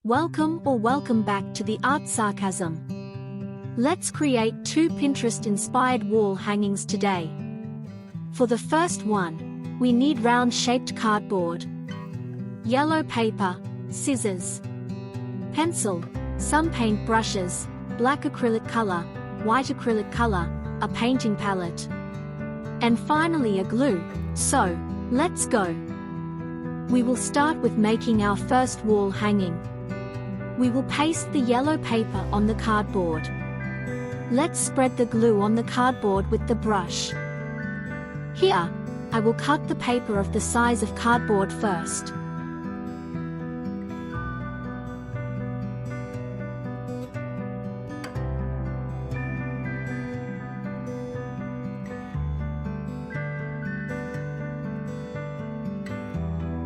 Welcome back to the Art Sarcasm. Let's create 2 Pinterest-inspired wall hangings today. For the first one, we need round-shaped cardboard, yellow paper, scissors, pencil, some paint brushes, black acrylic color, white acrylic color, a painting palette, and finally a glue. So, let's go. We will start with making our first wall hanging. We will paste the yellow paper on the cardboard. Let's spread the glue on the cardboard with the brush. Here, I will cut the paper of the size of cardboard first.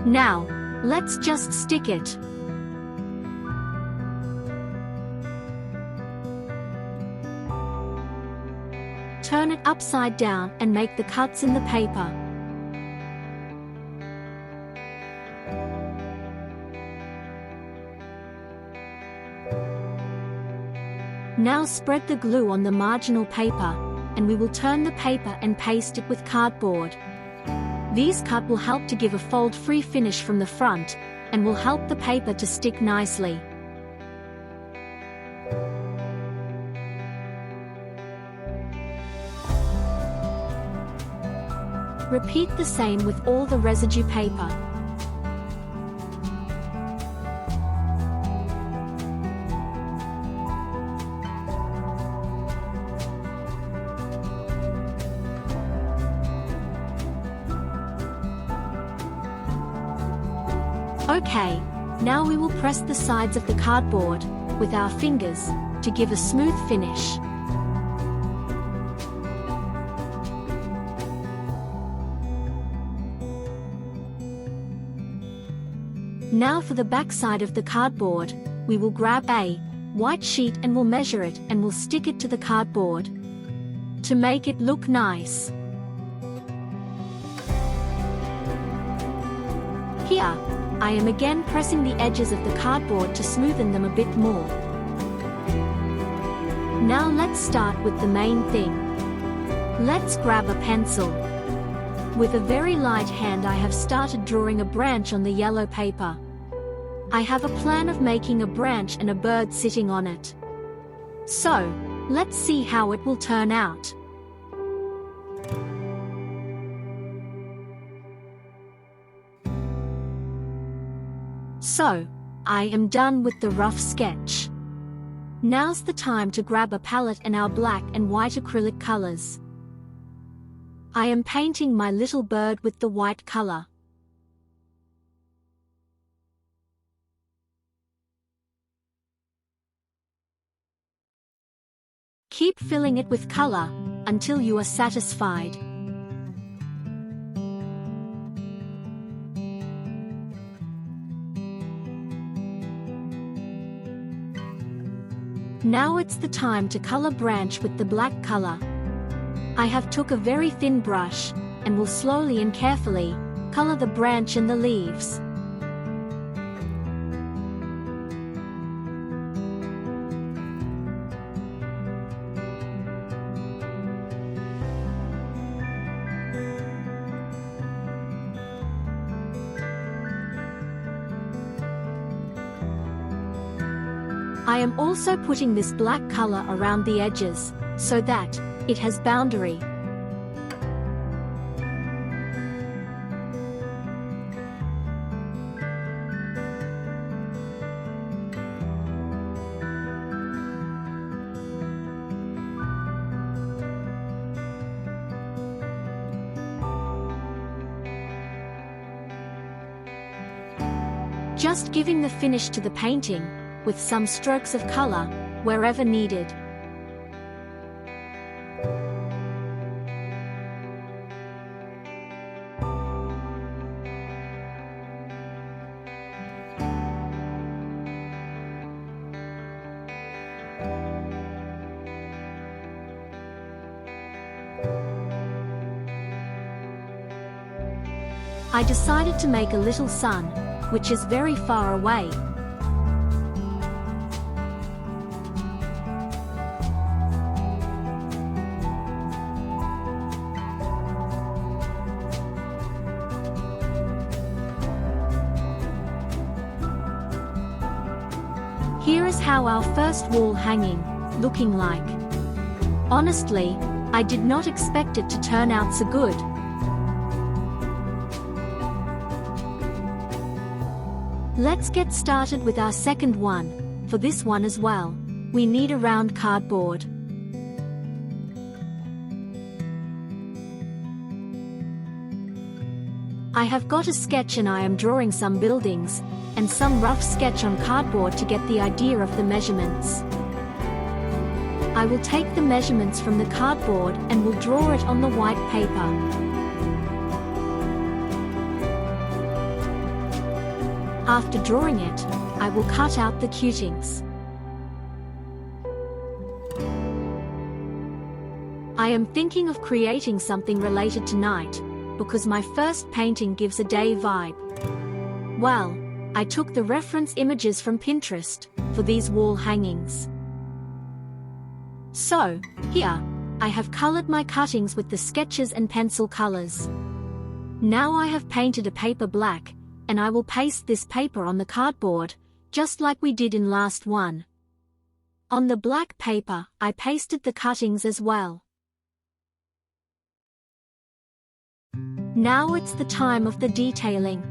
Now, let's just stick it. Turn it upside down and make the cuts in the paper. Now spread the glue on the marginal paper, and we will turn the paper and paste it with cardboard. These cuts will help to give a fold-free finish from the front, and will help the paper to stick nicely. Repeat the same with all the residue paper. Okay, now we will press the sides of the cardboard with our fingers to give a smooth finish. Now for the back side of the cardboard, we will grab a white sheet and we'll measure it and we'll stick it to the cardboard to make it look nice. Here, I am again pressing the edges of the cardboard to smoothen them a bit more. Now let's start with the main thing. Let's grab a pencil. With a very light hand I have started drawing a branch on the yellow paper. I have a plan of making a branch and a bird sitting on it. So, let's see how it will turn out. So, I am done with the rough sketch. Now's the time to grab a palette and our black and white acrylic colors. I am painting my little bird with the white color. Keep filling it with color until you are satisfied. Now it's the time to color branch with the black color. I have took a very thin brush, and will slowly and carefully color the branch and the leaves. I am also putting this black color around the edges, so that it has boundary. Just giving the finish to the painting, with some strokes of color, wherever needed. I decided to make a little sun, which is very far away. Here is how our first wall hanging, looking like. Honestly, I did not expect it to turn out so good. Let's get started with our second one. For this one as well, we need a round cardboard. I have got a sketch and I am drawing some buildings, and some rough sketch on cardboard to get the idea of the measurements. I will take the measurements from the cardboard and will draw it on the white paper. After drawing it, I will cut out the cutings. I am thinking of creating something related to night, because my first painting gives a day vibe. Well, I took the reference images from Pinterest for these wall hangings. So, here, I have colored my cuttings with the sketches and pencil colors. Now I have painted a paper black, and I will paste this paper on the cardboard, just like we did in last one. On the black paper, I pasted the cuttings as well. Now it's the time of the detailing.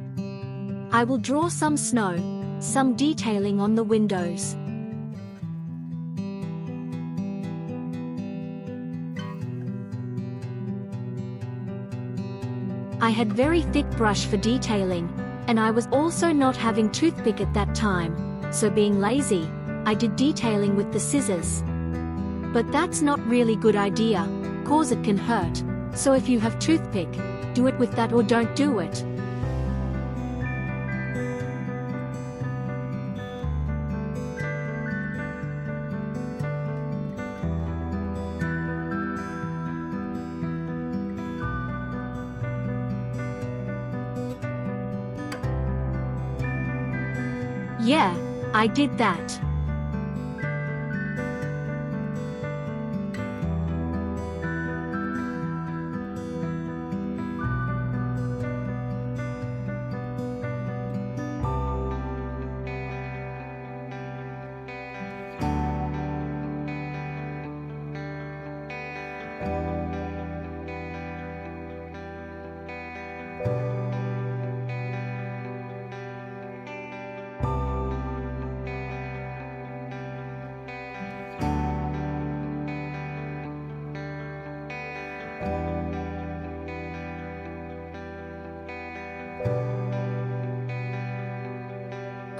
I will draw some snow, some detailing on the windows. I had very thick brush for detailing, and I was also not having toothpick at that time, so being lazy, I did detailing with the scissors. But that's not really good idea, cause it can hurt, so if you have toothpick, do it with that or don't do it. Yeah, I did that.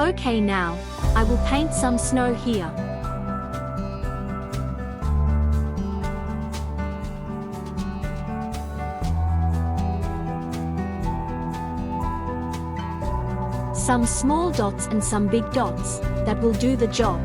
Okay, now, I will paint some snow here. Some small dots and some big dots, that will do the job.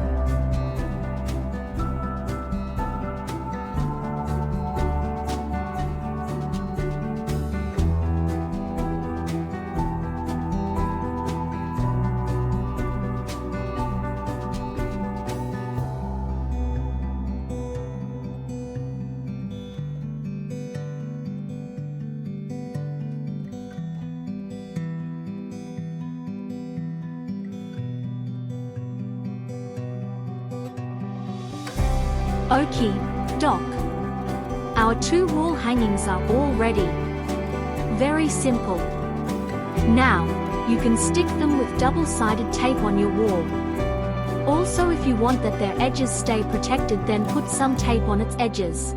Okie doke. Our two wall hangings are all ready. Very simple. Now, you can stick them with double-sided tape on your wall. Also, if you want that their edges stay protected, then put some tape on its edges.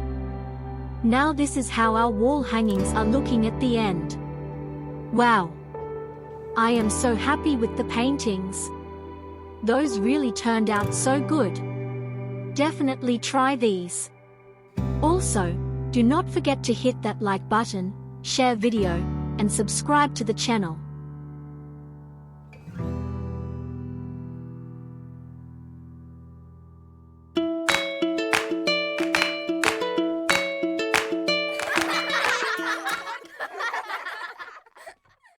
Now this is how our wall hangings are looking at the end. Wow! I am so happy with the paintings. Those really turned out so good. Definitely try these. Also, do not forget to hit that like button, share video, and subscribe to the channel.